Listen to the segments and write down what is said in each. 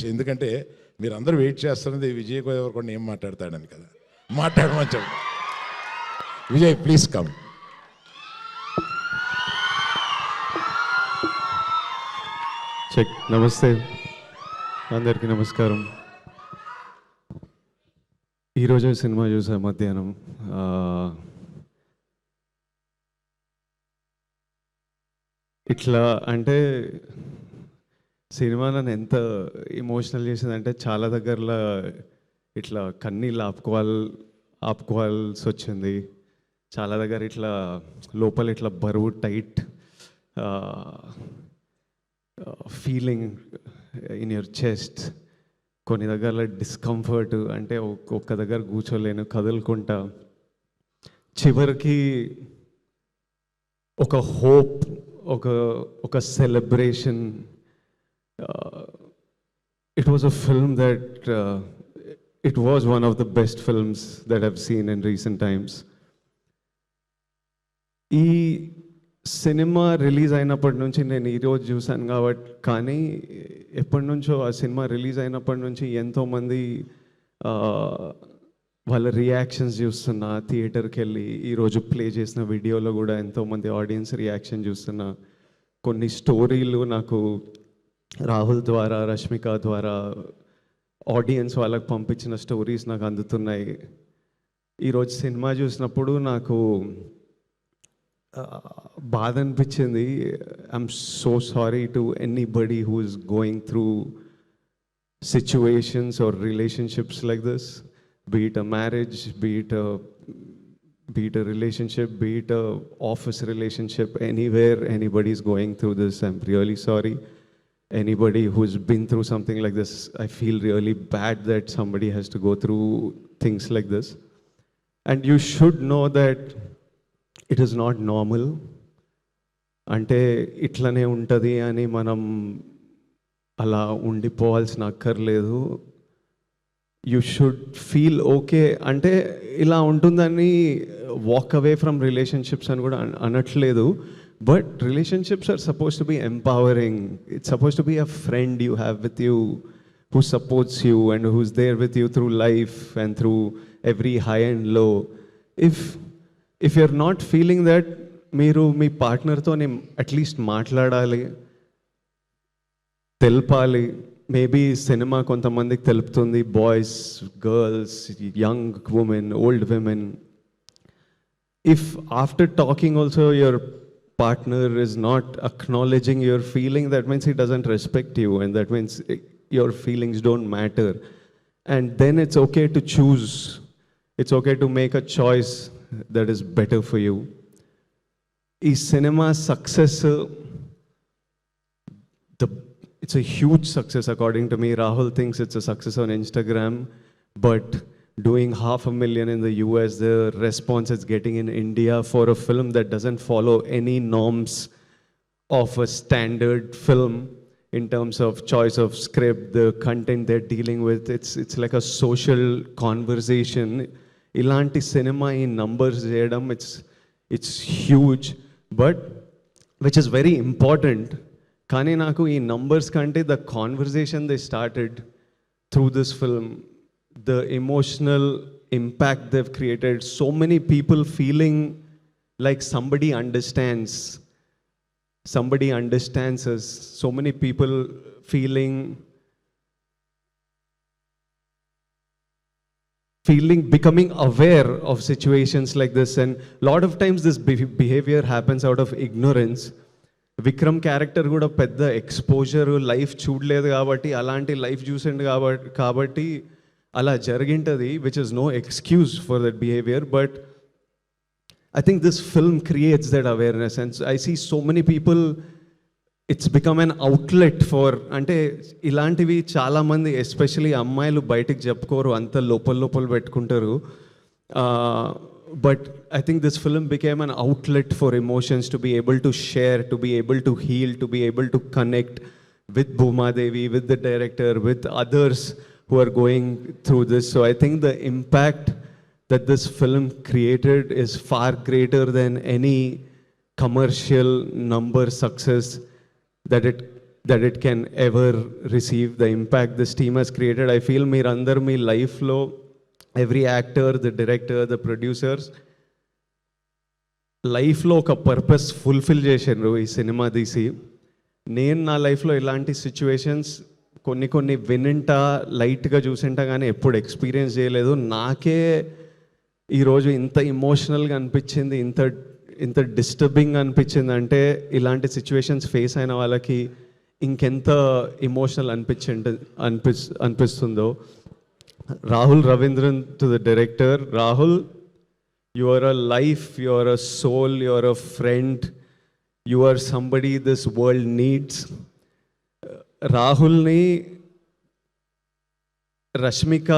Much. ఎందుకంటే మీరు అందరూ వెయిట్ చేస్తున్నది విజయ్ దేవరకొండ ఏం మాట్లాడతాడని కదా. మాట్లాడమని చెప్పండి. Vijay please come. చెక్. నమస్తే అందరికీ, నమస్కారం. ఈరోజు సినిమా చూసా మధ్యాహ్నం. ఇట్లా అంటే సినిమా నన్ను ఎంత ఎమోషనల్ చేసిందంటే చాలా దగ్గరలో ఇట్లా కన్నీళ్ళు ఆపుకోవాల్సి వచ్చింది. చాలా దగ్గర ఇట్లా లోపల ఇట్లా బరువు tight feeling in your chest. కొన్ని దగ్గర డిస్కంఫర్ట్, అంటే ఒక్క దగ్గర కూర్చోలేను, కదులుకుంటా. చివరికి ఒక హోప్, ఒక celebration. It was a film that it was one of the best films that I've seen in recent times. ఈ సినిమా రిలీజ్ అయినప్పటి నుంచి నేను ఈరోజు చూశాను కాబట్టి, కానీ ఎప్పటి నుంచో ఆ సినిమా రిలీజ్ అయినప్పటి నుంచి ఎంతోమంది వాళ్ళ రియాక్షన్స్ చూస్తున్నా, థియేటర్కి వెళ్ళి ఈరోజు ప్లే చేసిన వీడియోలో కూడా ఎంతోమంది ఆడియన్స్ రియాక్షన్ చూస్తున్నా. కొన్ని స్టోరీలు నాకు రాహుల్ ద్వారా, రష్మిక ద్వారా, ఆడియన్స్ వాళ్ళకి పంపించిన స్టోరీస్ నాకు అందుతున్నాయి. ఈరోజు సినిమా చూసినప్పుడు నాకు బాధ అనిపించింది. I'm so sorry to anybody who is going through situations or relationships like this, be it a marriage, be it a relationship, be it a office relationship, anywhere anybody is going through this, I'm really sorry. Anybody who's been through something like this, I feel really bad that somebody has to go through things like this. And you should know that it is not normal. అంటే ఇట్లనే ఉంటుంది అని మనం అలా ఉండిపోవాల్సిన అక్కర్లేదు. You should feel okay. అంటే ఇలా ఉంటుందని వాక్ అవే ఫ్రమ్ రిలేషన్షిప్స్ అని కూడా అనట్లేదు. But relationships are suppose to be empowering. It's suppose to be a friend you have with you, who supports you and who's there with you through life and through every high and low. If you're not feeling that, మీరు మీ పార్ట్నర్తో at least మాట్లాడాలి, తెలపాలి. Maybe cinema కొంతమందికి తెలుపుతుంది, boys, girls, young women, old women. If after talking also your partner is not acknowledging your feeling, that means he doesn't respect you, and that means your feelings don't matter. And then it's okay to choose. It's okay to make a choice that is better for you. Is cinema success? It's a huge success according to me. Rahul thinks it's a success on Instagram, but doing 500,000 in the US, the response it's getting in India for a film that doesn't follow any norms of a standard film in terms of choice of script, the content they're dealing with. It's like a social conversation. Ilanti cinema in numbers cheyadam, it's huge, but which is very important. Kani naku ee numbers kante the conversation they started through this film, the emotional impact they've created, so many people feeling like somebody understands us, so many people feeling becoming aware of situations like this. And a lot of times this behavior happens out of ignorance. Vikram character కూడా పెద్ద exposure life చూడలేదు కాబట్టి, అలాంటి life చూసిండు కాబట్టి అలా జరిగింటుంది, which is no excuse for that behaviour. But I think this film creates that awareness. And I see so many people, it's become an outlet for, అంటే ఇలాంటివి చాలామంది ఎస్పెషలీ అమ్మాయిలు బయటికి చెప్పుకోరు, అంత లోపల పెట్టుకుంటారు. But I think this film became an outlet for emotions, to be able to share, to be able to heal, to be able to connect with Bhuma Devi, with the director, with others who are going through this. So I think the impact that this film created is far greater than any commercial number success that it that it can ever receive, the impact this team has created. I feel మీరందరూ మీ లైఫ్లో every actor, the director, the producers, లైఫ్లో ఒక purpose fulfil చేశారు ఈ cinema తీసి. నేను నా లైఫ్లో ఇలాంటి సిచ్యువేషన్స్ కొన్ని వినింటా లైట్గా చూసింటా కానీ ఎప్పుడు ఎక్స్పీరియన్స్ చేయలేదు. నాకే ఈరోజు ఇంత ఇమోషనల్గా అనిపించింది, ఇంత డిస్టర్బింగ్ అనిపించింది అంటే ఇలాంటి సిచ్యువేషన్స్ ఫేస్ అయిన వాళ్ళకి ఇంకెంత ఇమోషనల్ అనిపిస్తుందో. Rahul Ravindran to the director. Rahul, you are a life, you are a soul, you are a friend, you are somebody this world needs. రాహుల్ని రష్మిక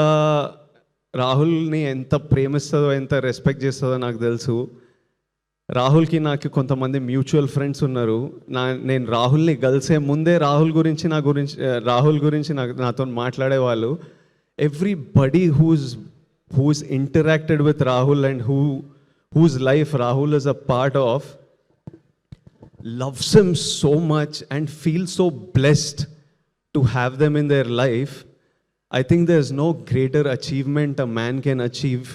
రాహుల్ని ఎంత ప్రేమిస్తుందో, ఎంత రెస్పెక్ట్ చేస్తుందో నాకు తెలుసు. రాహుల్కి నాకు కొంతమంది మ్యూచువల్ ఫ్రెండ్స్ ఉన్నారు. నేను రాహుల్ని కలిసే ముందే రాహుల్ గురించి నాతో మాట్లాడేవాళ్ళు. Everybody who's interacted with Rahul and whose life Rahul is a part of loves him so much and feels so blessed to have them in their life. I think there's no greater achievement a man can achieve.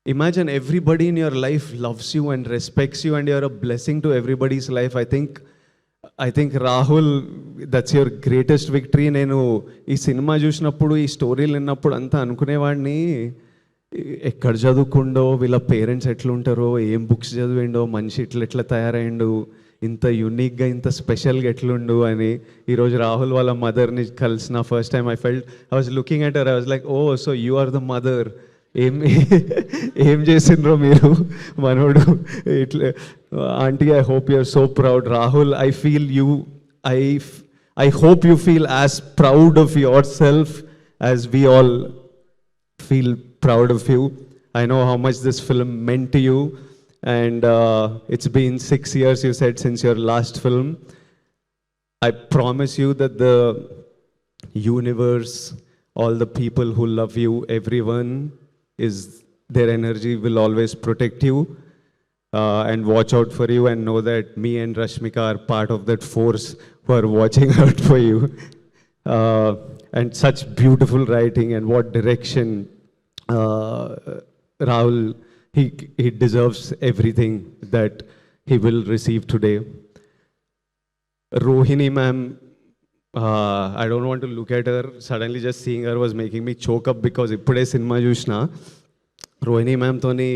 Imagine everybody in your life loves you and respects you and you're a blessing to everybody's life. I think Rahul, that's your greatest victory. నేను ఈ cinema చూసినప్పుడు, ఈ స్టోరీలు విన్నప్పుడు అంతా అనుకునేవాడిని, ఎక్కడ చదువుకుండో, వీళ్ళ పేరెంట్స్ ఎట్లుంటారో, ఏం బుక్స్ చదివిండో, మనిషి ఎట్లా తయారైండు, ఇంత యూనిక్గా ఇంత స్పెషల్గా ఎట్లుండు అని. ఈరోజు రాహుల్ వాళ్ళ మదర్ని కలిసిన first time I was looking at her, I was like, oh so you are the mother. ఏం చేసిండ్రో మీరు మనోడు ఇట్లా. Aunty, I hope you are so proud. Rahul, I feel you, I hope you feel as proud of yourself as we all feel proud of you. I know how much this film meant to you, and it's been 6 years, you said, since your last film. I promise you that the universe, all the people who love you, everyone, their energy will always protect you and watch out for you, and know that me and Rashmika are part of that force who are watching out for you. And such beautiful writing, and what direction. Rahul, he deserves everything that he will receive today. Rohini ma'am, I don't want to look at her. Suddenly just seeing her was making me choke up, because ఇప్పుడే cinema చూసిన. రోహిణి మ్యామ్తోని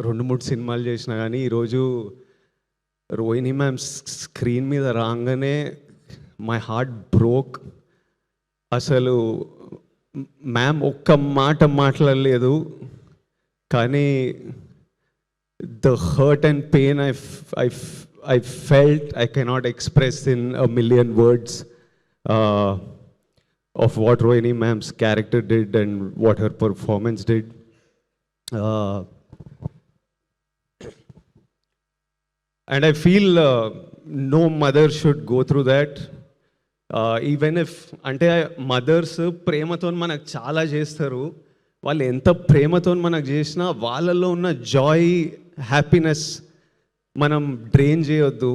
2-3 సినిమాలు చేసిన, కానీ ఈరోజు Rohini ma'am screen మీద రాగానే my heart broke. అసలు ma'am ఒక్క మాట మాట్లాడలేదు, కానీ the hurt and pain I felt I cannot express in a million words of what Rohini ma'am's character did and what her performance did. And I feel no mother should go through that. Even if, అంటే mothers ప్రేమతో మనకు చాలా చేస్తారు, వాళ్ళు ఎంత ప్రేమతో మనకు చేసినా వాళ్ళలో ఉన్న జాయ్, హ్యాపీనెస్ మనం డ్రైన్ చేయొద్దు.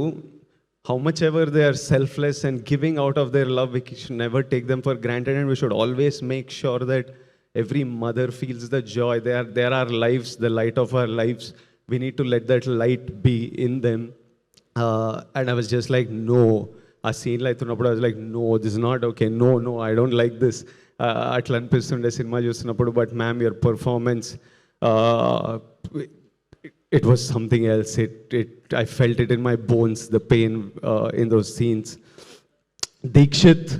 How much ever they are selfless and giving out of their love, we should never take them for granted, and we should always make sure that every mother feels the joy. They are our lives, the light of our lives. We need to let that light be in them. And I was just like, no. ఆ సీన్లో అవుతున్నప్పుడు I was like, no, this is not okay. No, I don't like this. అట్లా అనిపిస్తుండే cinema చూస్తున్నప్పుడు. But ma'am, your performance, it was something else. I felt it in my bones, the pain in those scenes. Dikshit,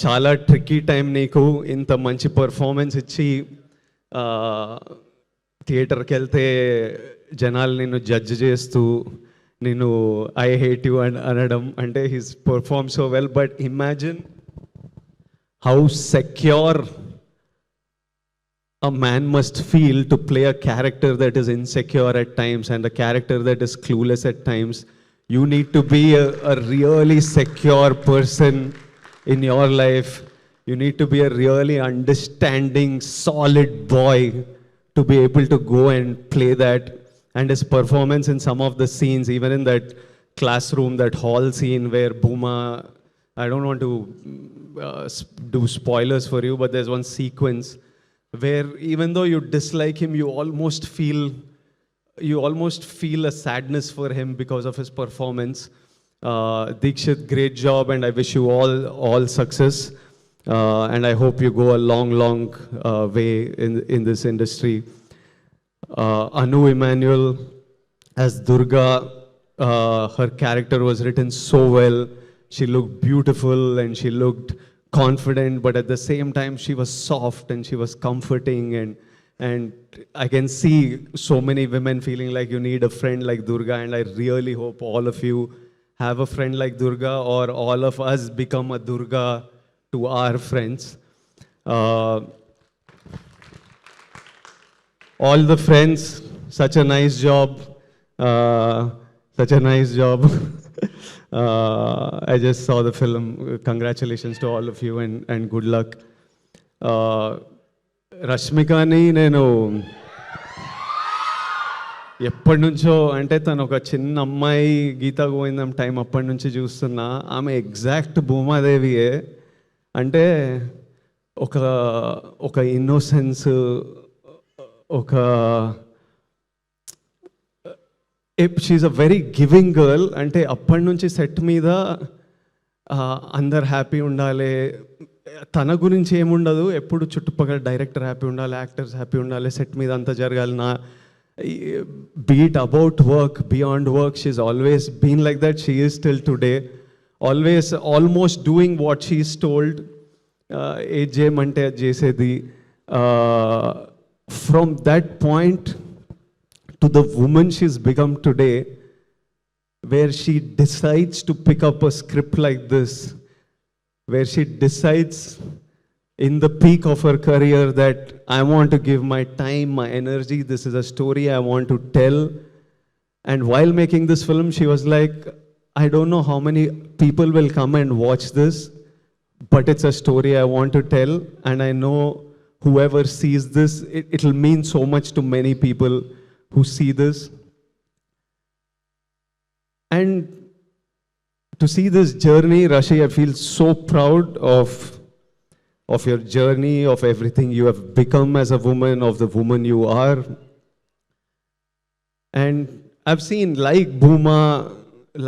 చాలా tricky time నీకు. ఇంత మంచి performance ఇచ్చి థియేటర్కి వెళ్తే జనాలు నిన్ను జడ్జ్ చేస్తూ నేను ఐ హేట్ యూ అనడం, అంటే he's perform so well. But imagine how secure a man must feel to play a character that is insecure at times and a character that is clueless at times. You need to be a really secure person in your life. You need to be a really understanding, solid boy to be able to go and play that. And his performance in some of the scenes, even in that classroom, that hall scene where Bhuma, I don't want to do spoilers for you, but there's one sequence where even though you dislike him, you almost feel a sadness for him because of his performance. Dikshit, great job, and I wish you all success. And I hope you go a long way in this industry. Anu Emmanuel as Durga, her character was written so well. She looked beautiful and she looked confident, but at the same time she was soft and she was comforting, and I can see so many women feeling like you need a friend like Durga, and I really hope all of you have a friend like Durga, or all of us become a Durga to our friends. All the friends, such a nice job. Such a nice job. I just saw the film. Congratulations to all of you, and good luck. రష్మికని నేను ఎప్పటి నుంచో, అంటే తను ఒక చిన్న అమ్మాయి, గీతా గోవిందం time అప్పటి నుంచి చూస్తున్నా. ఆమె ఎగ్జాక్ట్ భూమాదేవియే. అంటే ఒక ఇన్నోసెన్స్, ఒక she's a very giving girl. అంటే అప్పటి నుంచి సెట్ మీద అందరు హ్యాపీ ఉండాలి, తన గురించి ఏముండదు, ఎప్పుడు చుట్టుపక్కల డైరెక్టర్ హ్యాపీ ఉండాలి, యాక్టర్స్ హ్యాపీ ఉండాలి, సెట్ మీద అంతా జరగాలి. Be it about work, beyond work, she's always been like that. She is still today always almost doing what she is told. ఏది చేయమంటే అది చేసేది. From that point to the woman she's become today, where she decides to pick up a script like this, where she decides in the peak of her career that I want to give my time, my energy, this is a story I want to tell. And while making this film, she was like, I don't know how many people will come and watch this, but it's a story I want to tell, and I know whoever sees this, it'll mean so much to many people who see this. And to see this journey, Rashi, I feel so proud of your journey, of everything you have become as a woman, of the woman you are. And I've seen, like Bhuma,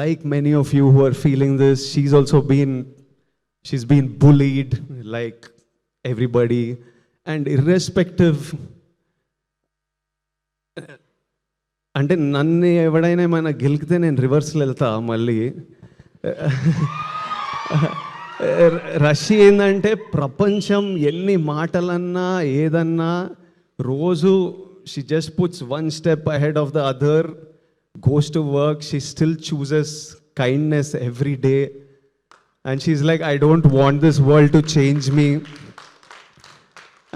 like many of you who are feeling this, she's been bullied like everybody. And irrespective, అంటే నన్ను ఎవడైనా ఏమైనా గెలికితే నేను రివర్స్లో వెళ్తా మళ్ళీ. రష్య ఏంటంటే ప్రపంచం ఎన్ని మాటలన్నా ఏదన్నా రోజు she just puts one step ahead of the other, goes to work, she still chooses kindness every day, and she's like, I don't want this world to change me.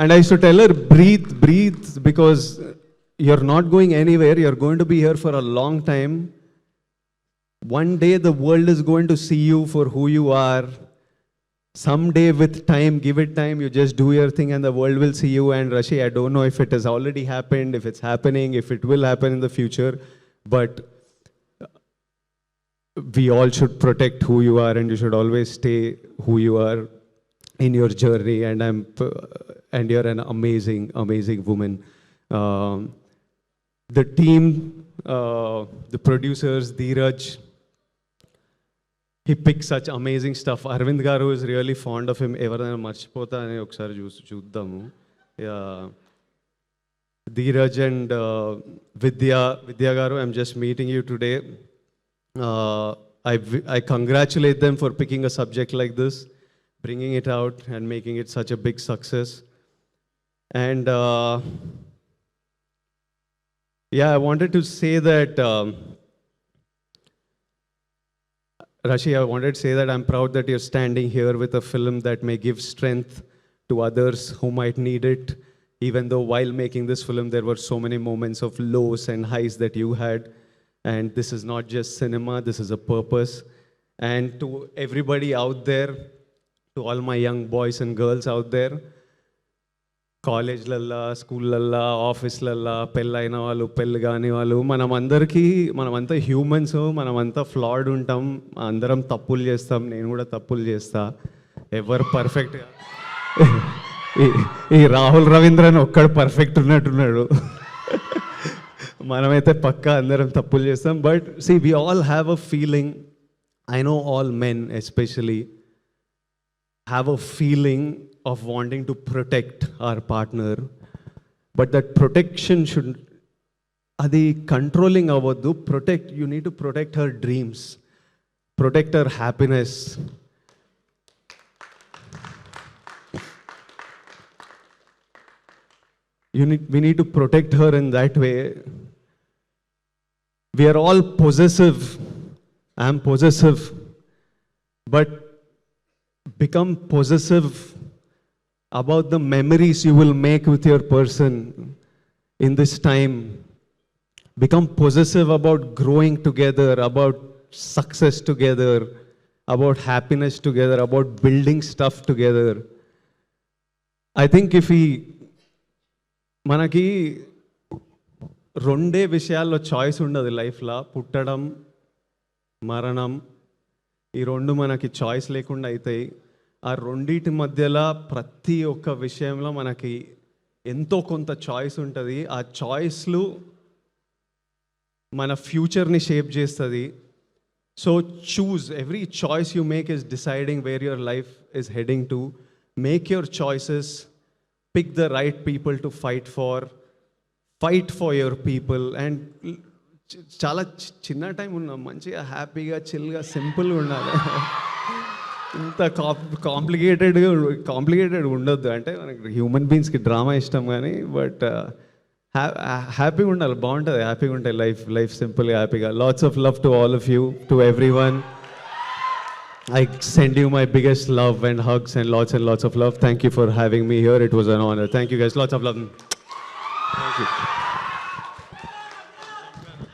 And I used to tell her, breathe, because you're not going anywhere. You're going to be here for a long time. One day the world is going to see you for who you are. Someday, with time, give it time, you just do your thing and the world will see you. And Rashi, I don't know if it has already happened, if it's happening, if it will happen in the future, but we all should protect who you are, and you should always stay who you are in your journey. And you're an amazing woman. The team, the producers, Dheeraj, he picks such amazing stuff. Arvind Garu is really fond of him. Everana marchipota ani okkari chuddamu. Dheeraj and Vidya Garu, I'm just meeting you today. I congratulate them for picking a subject like this, bringing it out and making it such a big success. And I wanted to say that, Rashi, I wanted to say that I'm proud that you're standing here with a film that may give strength to others who might need it, even though while making this film, there were so many moments of lows and highs that you had. And this is not just cinema, this is a purpose. And to everybody out there, to all my young boys and girls out there, కాలేజ్లల్లా, స్కూళ్ళల్లా, ఆఫీస్లల్లా పెళ్ళైన వాళ్ళు, పెళ్ళి కాని వాళ్ళు, మనమంతా humans, మనమంతా ఫ్లాడ్ ఉంటాం, అందరం తప్పులు చేస్తాం, నేను కూడా తప్పులు చేస్తా. ఎవరు పర్ఫెక్ట్గా ఈ రాహుల్ రవీంద్రన్ ఒక్కడు పర్ఫెక్ట్ ఉన్నట్టున్నాడు. మనమైతే పక్కా అందరం తప్పులు చేస్తాం. But see we all have a feeling, I know all men especially have a feeling of wanting to protect our partner, but that protection should adi controlling avoddu. You need to protect her dreams, protect her happiness. We need to protect her in that way. We are all possessive. I am possessive, but become possessive about the memories you will make with your person in this time. Become possessive about growing together, about success together, about happiness together, about building stuff together. I think if we మనకి రెండే విషయాల్లో choice ఉండదు లైఫ్లో, పుట్టడం, మరణం. ఈ రెండు మనకి చాయిస్ లేకుండా అవుతాయి. ఆ రెండింటి మధ్యలో ప్రతి ఒక్క విషయంలో మనకి ఎంతో కొంత చాయిస్ ఉంటుంది. ఆ చాయిస్లు మన ఫ్యూచర్ని షేప్ చేస్తుంది. So choose, every choice you make is deciding where your life is heading to. Make your choices, pick the right people to fight for your people. And చాలా చిన్న టైం ఉన్నాం, మంచిగా హ్యాపీగా చిల్గా సింపుల్గా ఉండాలి. ఇంత కాంప్లికేటెడ్ ఉండొద్దు. అంటే మనకి హ్యూమన్ బీయింగ్స్కి డ్రామా ఇష్టం కానీ, బట్ హ్యాపీగా ఉండాలి, బాగుంటుంది, హ్యాపీగా ఉంటుంది లైఫ్ సింపుల్గా, హ్యాపీగా. Lots of love to all of you, to every one. I send you my biggest love and hugs and lots of love. Thank you for having me here. It was an honor. Thank you guys. Lots of love. Thank you.